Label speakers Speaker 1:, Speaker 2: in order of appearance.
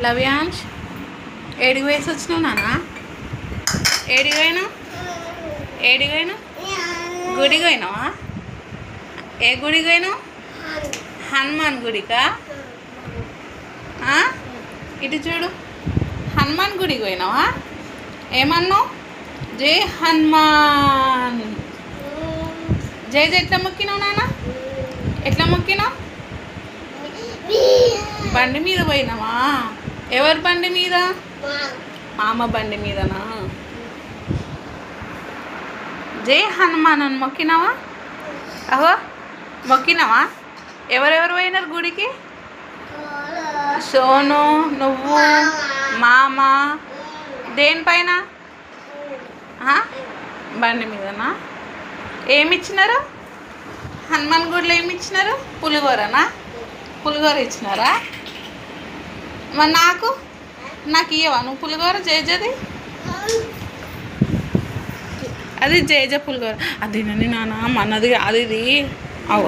Speaker 1: లవ్యాంష్ ఏడికి వేసి వచ్చినావు నాన్న? ఏడికి పోయినావు? ఏడికి పోయినావు? గుడికి పోయినావా? ఏ గుడికి పోయినావు? హనుమాన్ గుడికా? ఇటు చూడు, హనుమాన్ గుడికి పోయినావా? ఏమన్నావు? జై హనుమాన్. జై జై ఎట్లా మొక్కినావు నాన్న? ఎట్లా మొక్కినావు? బండి మీద పోయినావా? ఎవరి బండి మీద? మామ బండి మీదనా? జై హనుమాన్ అని మొక్కినావా? అహో మొక్కినావా? ఎవరెవరు పోయినారు గుడికి? సోను, నువ్వు, మామ. దేనిపైన? బండి మీదనా? ఏమిచ్చినారు? హనుమాన్ గుడిలో ఏమి ఇచ్చినారు? పులిహోరనా? పులిహోర ఇచ్చినారా? మరి నాకు ఇవ్వవా నువ్వు పులిహోర? జేజది అది జేజ పులిహోర. అది నాన్న మనది కాదు ఇది. అవు